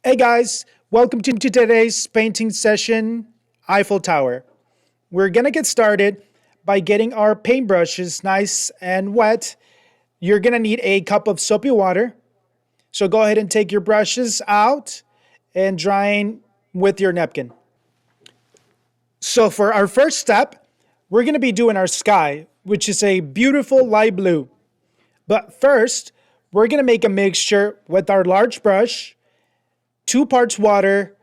Hey guys, welcome to today's painting session, Eiffel Tower. We're gonna get started by getting our paintbrushes nice and wet. You're gonna need a cup of soapy water. So go ahead and take your brushes out and drying with your napkin. So for our first step, we're gonna be doing our sky, which is a beautiful light blue. But first, we're gonna make a mixture with our large brush, 2 parts water,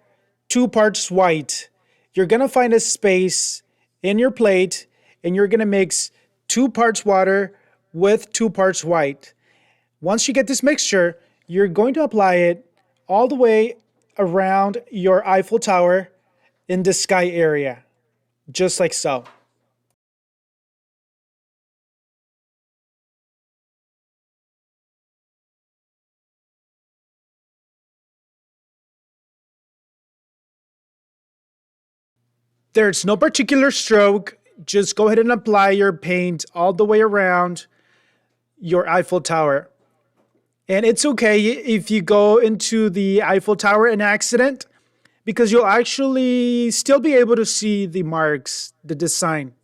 2 parts white. You're going to find a space in your plate and you're going to mix 2 parts water with 2 parts white. Once you get this mixture, you're going to apply it all the way around your Eiffel Tower in the sky area, just like so. There's no particular stroke. Just go ahead and apply your paint all the way around your Eiffel Tower. And it's okay if you go into the Eiffel Tower in accident because you'll actually still be able to see the marks, the design.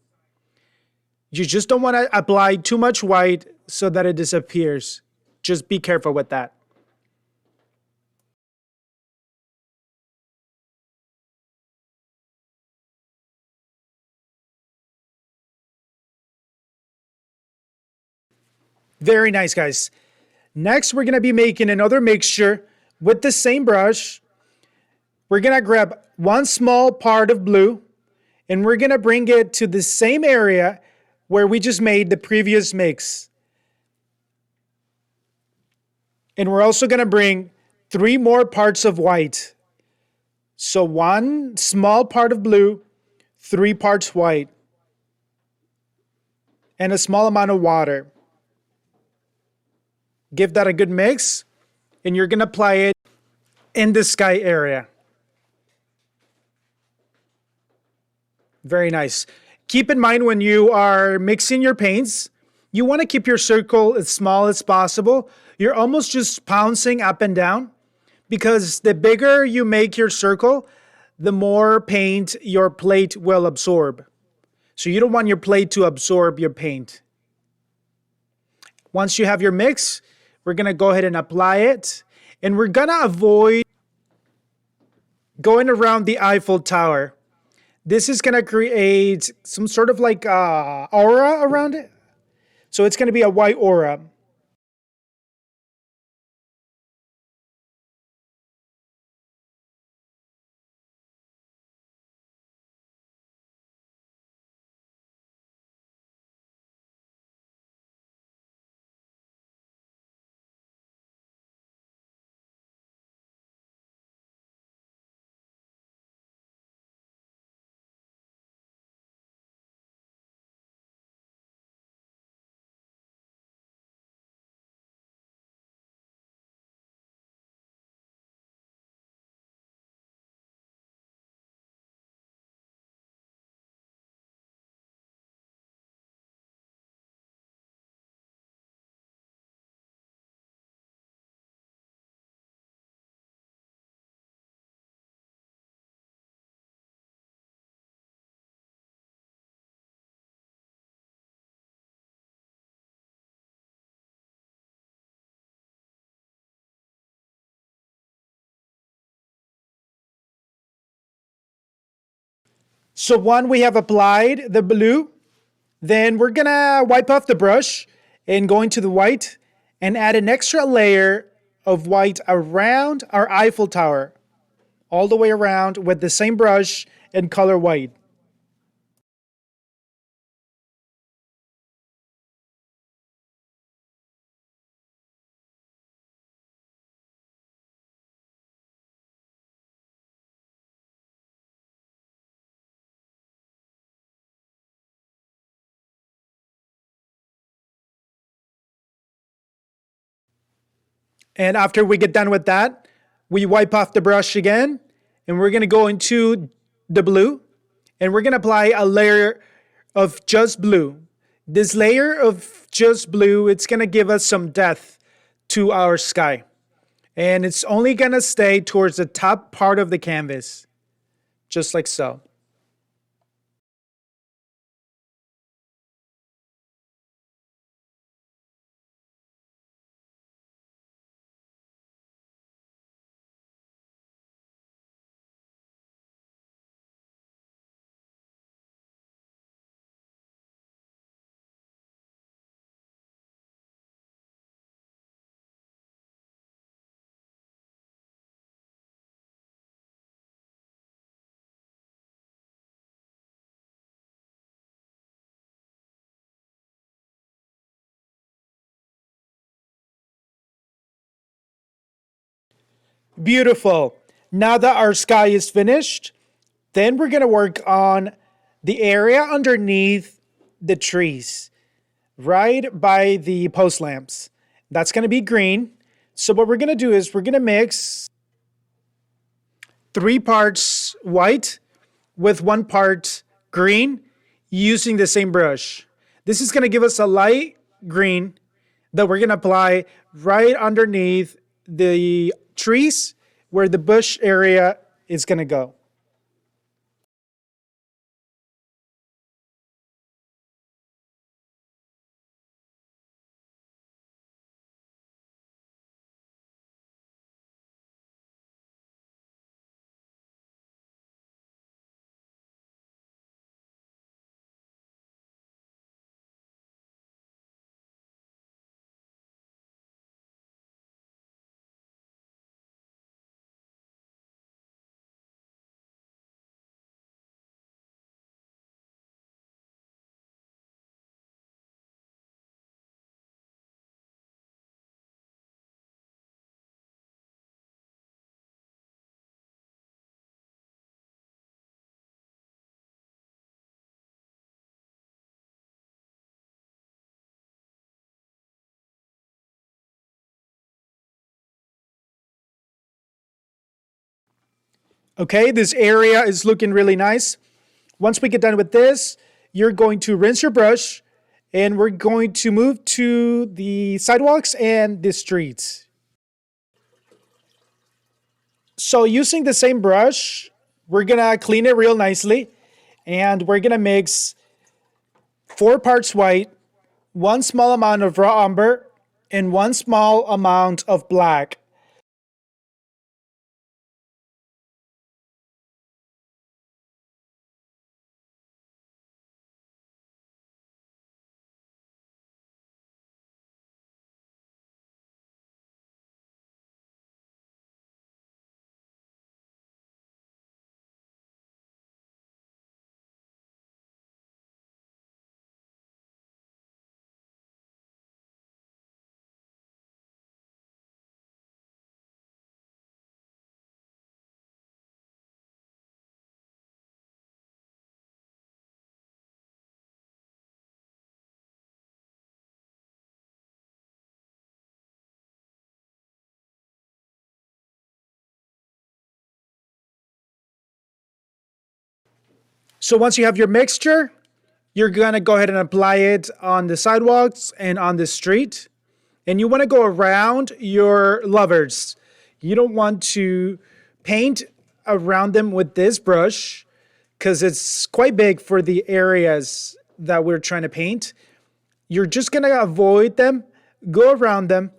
You just don't want to apply too much white so that it disappears. Just be careful with that. Very nice, guys. Next, we're going to be making another mixture with the same brush. We're going to grab one small part of blue and we're going to bring it to the same area where we just made the previous mix. And we're also going to bring 3 more parts of white. So one small part of blue, 3 parts white, and a small amount of water. Give that a good mix, and you're going to apply it in the sky area. Very nice. Keep in mind when you are mixing your paints, you want to keep your circle as small as possible. You're almost just pouncing up and down because the bigger you make your circle, the more paint your plate will absorb. So you don't want your plate to absorb your paint. Once you have your mix, we're going to go ahead and apply it. And we're going to avoid going around the Eiffel Tower. This is going to create some sort of like aura around it. So it's going to be a white aura. So one, we have applied the blue. Then we're going to wipe off the brush and go into the white and add an extra layer of white around our Eiffel Tower, all the way around with the same brush and color white. And after we get done with that, we wipe off the brush again and we're going to go into the blue and we're going to apply a layer of just blue. This layer of just blue, it's going to give us some depth to our sky. And it's only gonna stay towards the top part of the canvas, just like so. Beautiful. Now that our sky is finished, then we're gonna work on the area underneath the trees, right by the post lamps. That's gonna be green. So what we're gonna do is we're gonna mix 3 parts white with 1 part green using the same brush. This is gonna give us a light green that we're gonna apply right underneath the trees where the bush area is gonna go. Okay, this area is looking really nice. Once we get done with this, you're going to rinse your brush and we're going to move to the sidewalks and the streets. So using the same brush, we're gonna clean it real nicely and we're gonna mix 4 parts white, 1 small amount of raw umber, and 1 small amount of black. So once you have your mixture, you're gonna go ahead and apply it on the sidewalks and on the street. And you wanna go around your lovers. You don't want to paint around them with this brush because it's quite big for the areas that we're trying to paint. You're just gonna avoid them, go around them,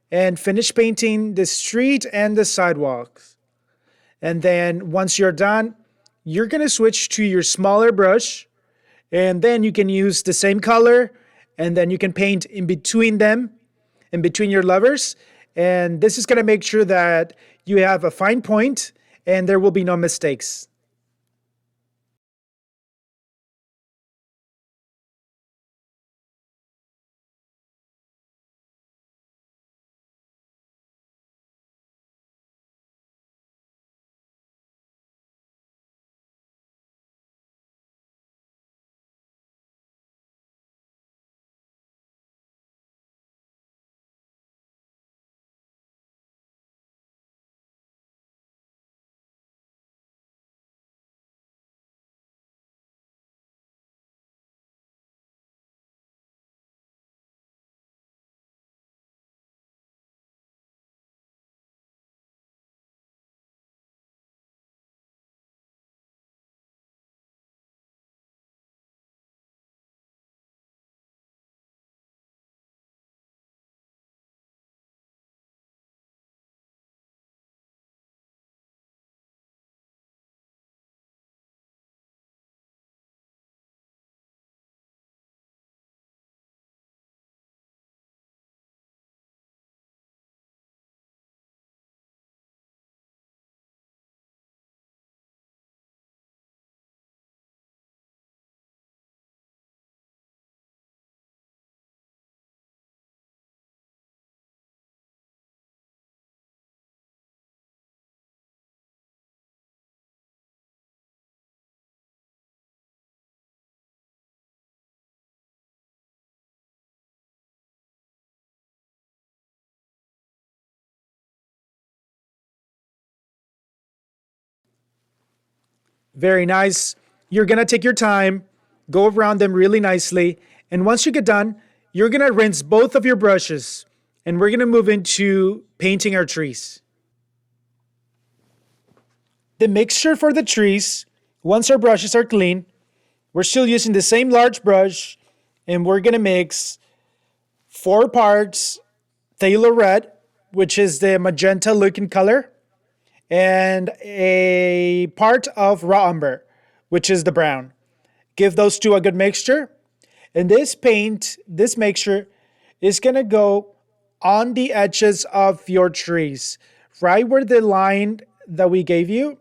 and finish painting the street and the sidewalks. And then once you're done, you're gonna switch to your smaller brush, and then you can use the same color, and then you can paint in between them, in between your lovers. And this is gonna make sure that you have a fine point and there will be no mistakes. Very nice. You're going to take your time, go around them really nicely. And once you get done, you're going to rinse both of your brushes. And we're going to move into painting our trees. The mixture for the trees, once our brushes are clean, we're still using the same large brush. And we're going to mix 4 parts phthalo red, which is the magenta looking color, and a part of raw umber, which is the brown. Give those two a good mixture. And this mixture is going to go on the edges of your trees, right where the line that we gave you.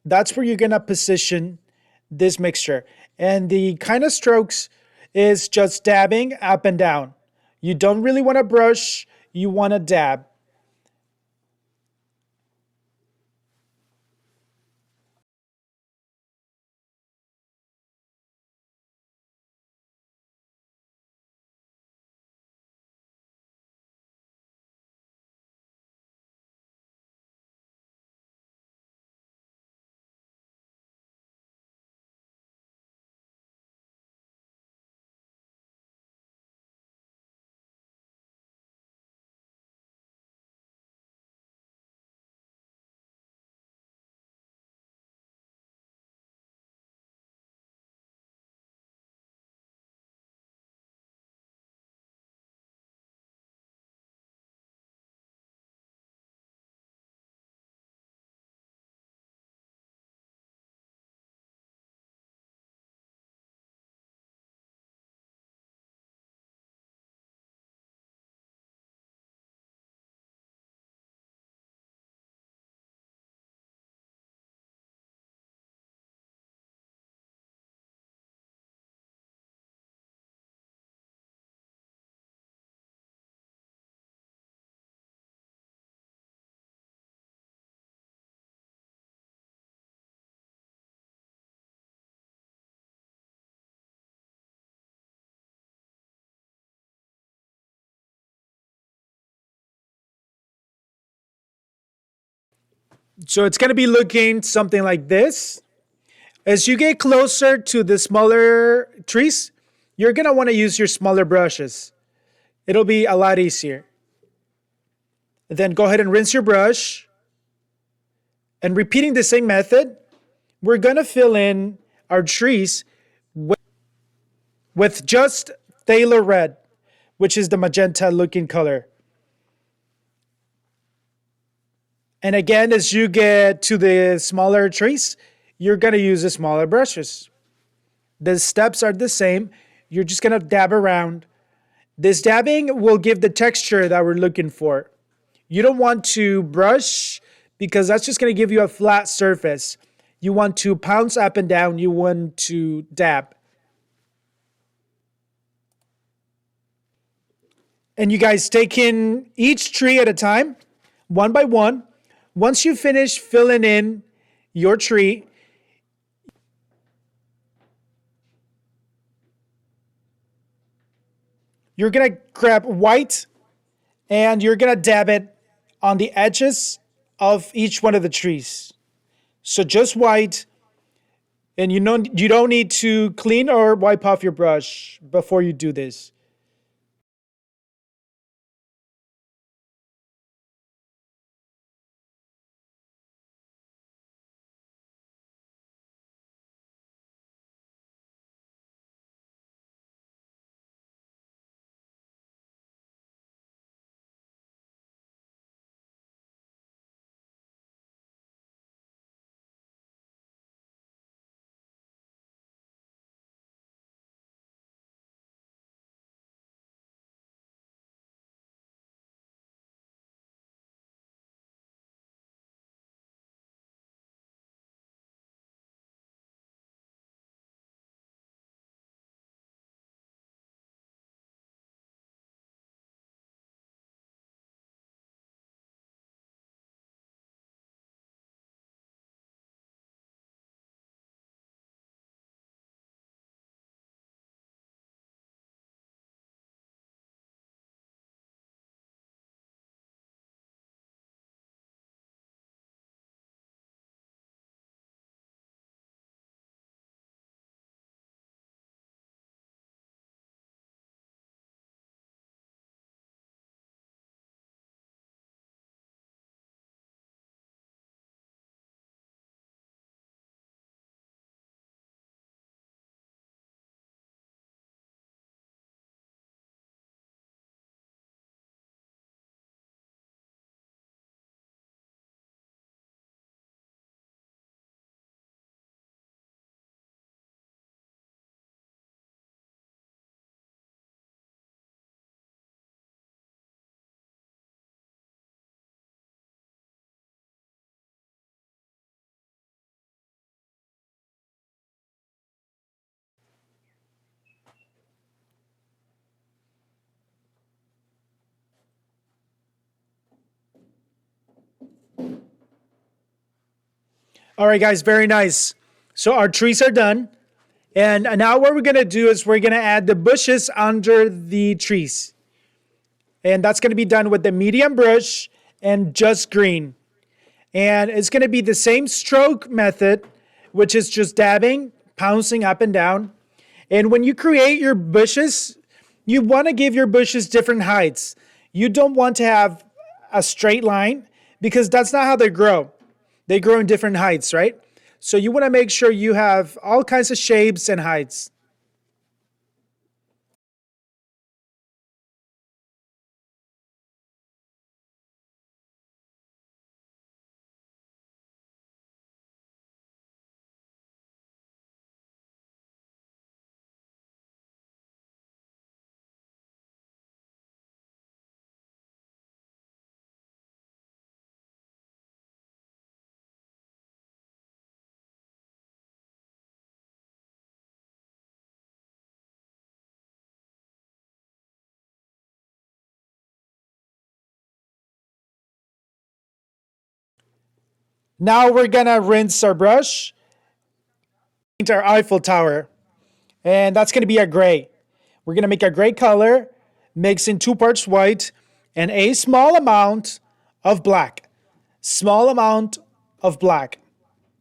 That's where you're going to position this mixture. And the kind of strokes is just dabbing up and down. You don't really want to brush, you want to dab. So it's going to be looking something like this. As you get closer to the smaller trees, you're going to want to use your smaller brushes. It'll be a lot easier. Then go ahead and rinse your brush. And repeating the same method, we're going to fill in our trees with just phthalo red, which is the magenta looking color. And again, as you get to the smaller trees, you're going to use the smaller brushes. The steps are the same. You're just going to dab around. This dabbing will give the texture that we're looking for. You don't want to brush because that's just going to give you a flat surface. You want to pounce up and down. You want to dab. And you guys take in each tree at a time, one by one. Once you finish filling in your tree, you're going to grab white and you're going to dab it on the edges of each one of the trees. So just white, and you don't need to clean or wipe off your brush before you do this. All right, guys, very nice. So our trees are done. And now what we're going to do is we're going to add the bushes under the trees. And that's going to be done with the medium brush and just green. And it's going to be the same stroke method, which is just dabbing, pouncing up and down. And when you create your bushes, you want to give your bushes different heights. You don't want to have a straight line because that's not how they grow. They grow in different heights, right? So you want to make sure you have all kinds of shapes and heights. Now we're going to rinse our brush, paint our Eiffel Tower, and that's going to be a gray. We're going to make a gray color, mix in 2 parts white and a small amount of black. Small amount of black.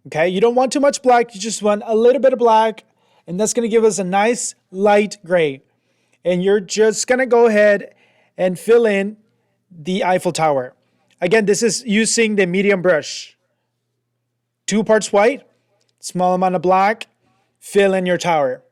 Okay, you don't want too much black, you just want a little bit of black, and that's going to give us a nice light gray. And you're just going to go ahead and fill in the Eiffel Tower. Again, this is using the medium brush. 2 parts white, small amount of black, fill in your tower.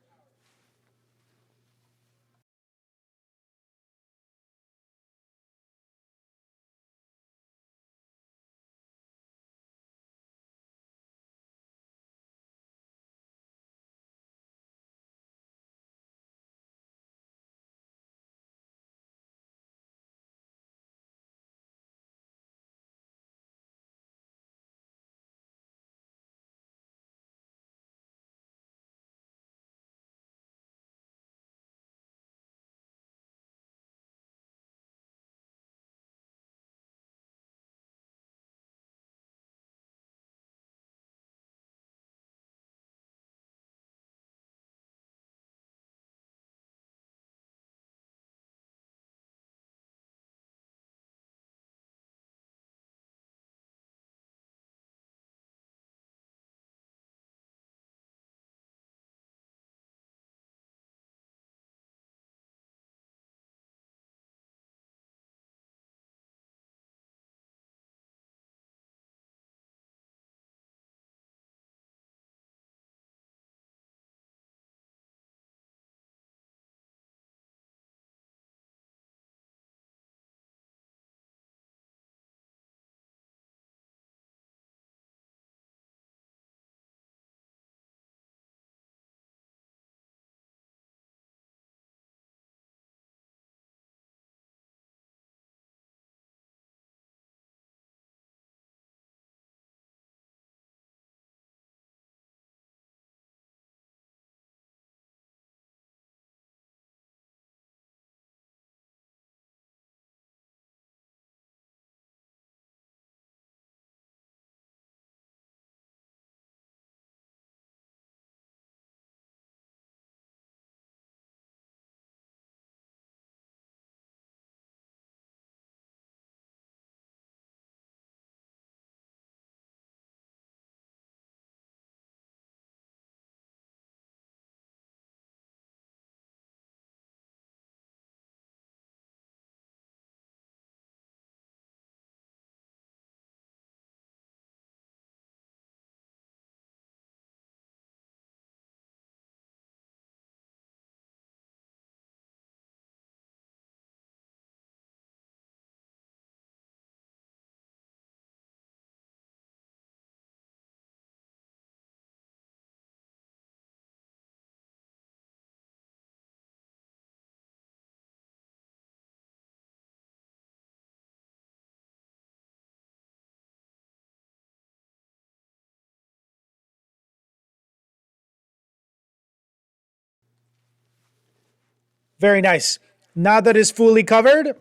Very nice. Now that it's fully covered,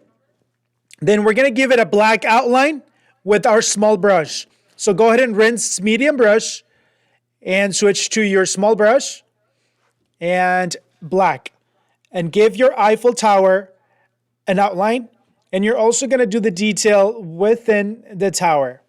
then we're going to give it a black outline with our small brush. So go ahead and rinse medium brush and switch to your small brush and black. And give your Eiffel Tower an outline. And you're also going to do the detail within the tower.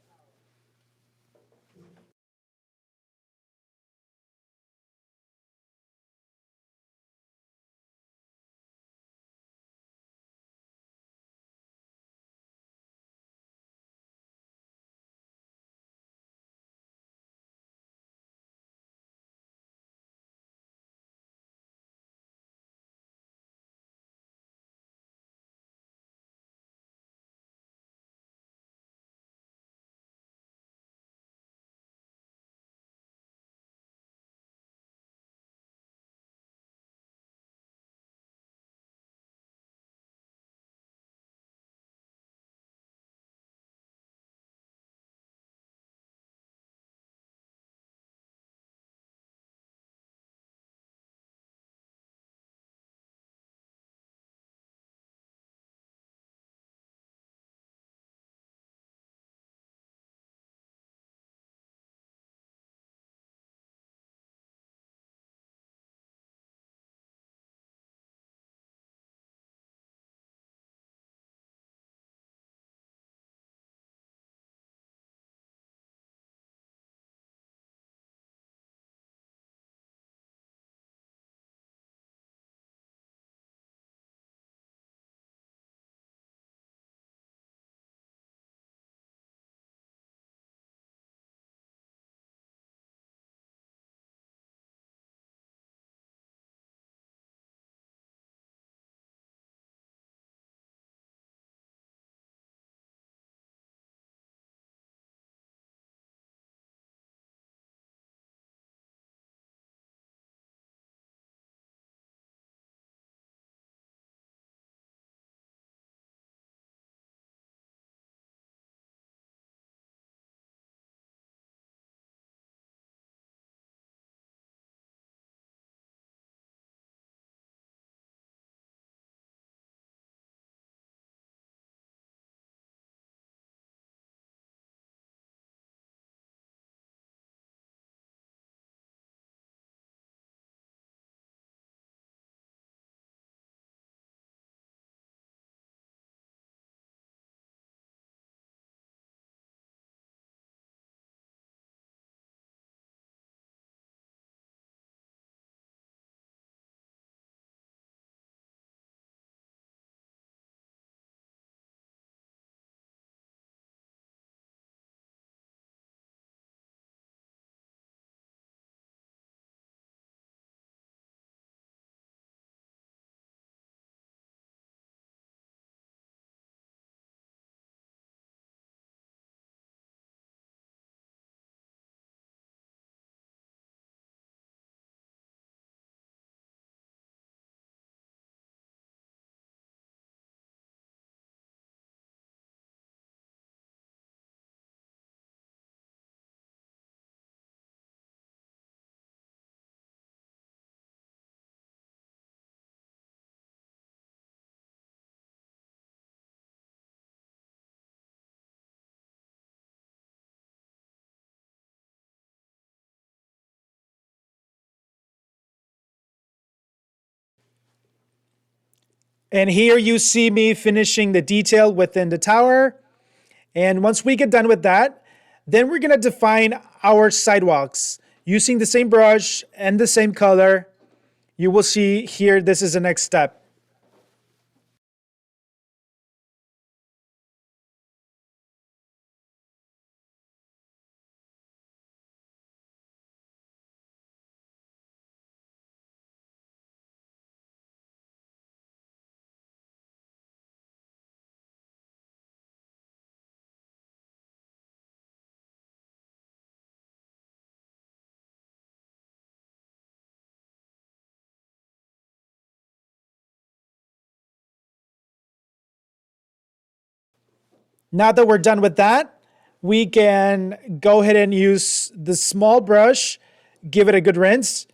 And here you see me finishing the detail within the tower. And once we get done with that, then we're going to define our sidewalks using the same brush and the same color. You will see here, this is the next step. Now that we're done with that, we can go ahead and use the small brush, give it a good rinse,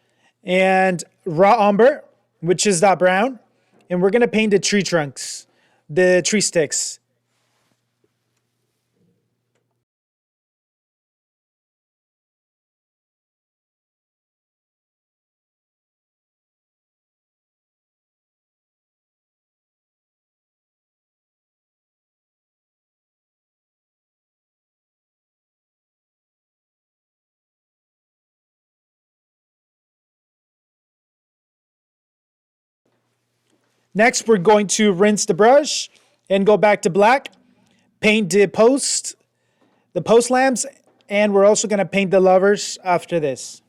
and raw umber, which is that brown. And we're going to paint the tree trunks, the tree sticks. Next, we're going to rinse the brush and go back to black, paint the post lamps, and we're also going to paint the lovers after this.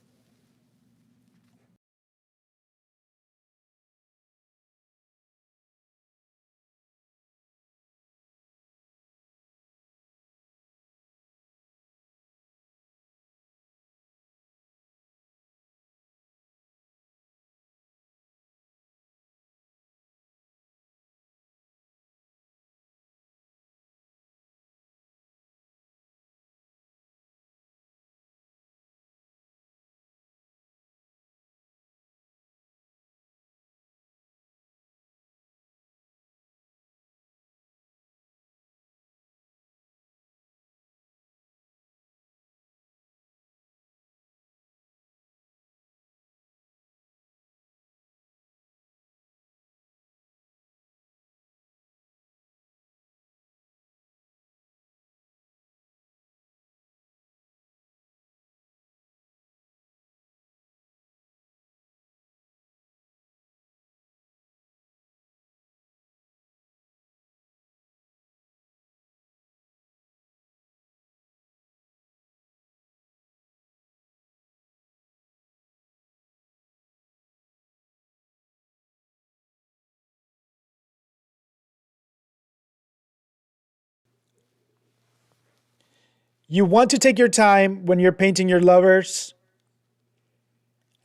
You want to take your time when you're painting your lovers.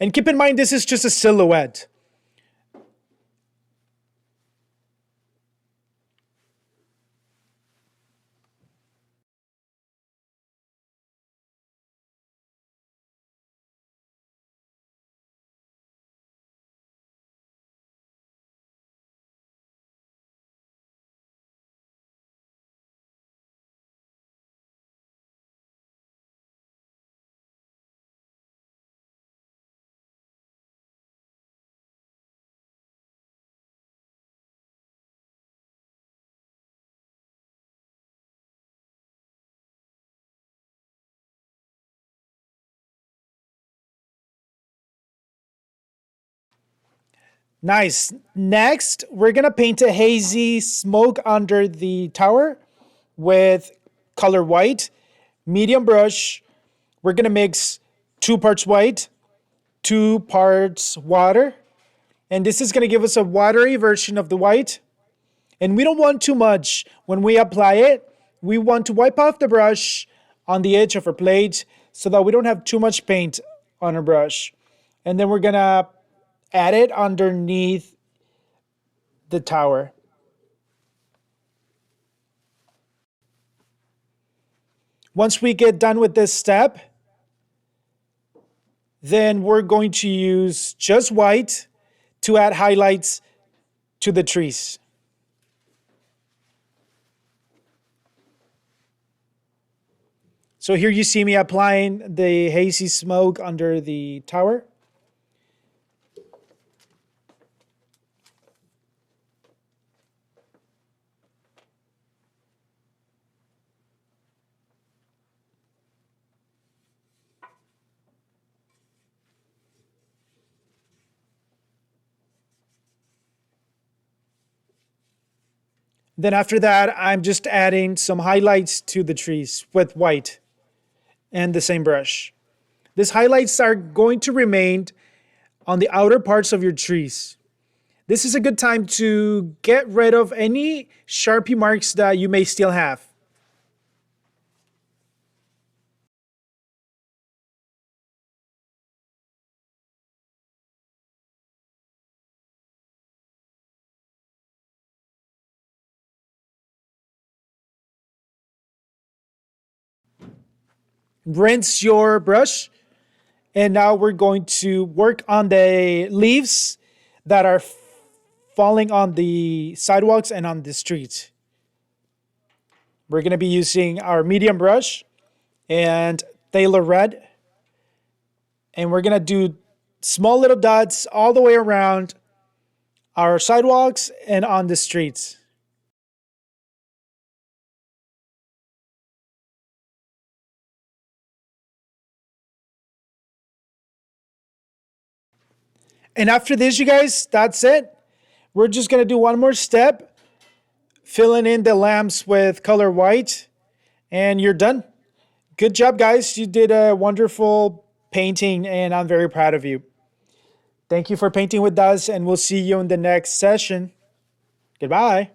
And keep in mind, this is just a silhouette. Nice. Next, we're going to paint a hazy smoke under the tower with color white, medium brush. We're going to mix 2 parts white, 2 parts water. And this is going to give us a watery version of the white. And we don't want too much. When we apply it, we want to wipe off the brush on the edge of our plate so that we don't have too much paint on our brush. And then we're going to add it underneath the tower. Once we get done with this step, then we're going to use just white to add highlights to the trees. So here you see me applying the hazy smoke under the tower. Then after that, I'm just adding some highlights to the trees with white and the same brush. These highlights are going to remain on the outer parts of your trees. This is a good time to get rid of any Sharpie marks that you may still have. Rinse your brush. And now we're going to work on the leaves that are falling on the sidewalks and on the streets. We're going to be using our medium brush and Thaler Red. And we're going to do small little dots all the way around our sidewalks and on the streets. And after this, you guys, that's it. We're just going to do one more step, filling in the lamps with color white, and you're done. Good job, guys. You did a wonderful painting, and I'm very proud of you. Thank you for painting with us, and we'll see you in the next session. Goodbye.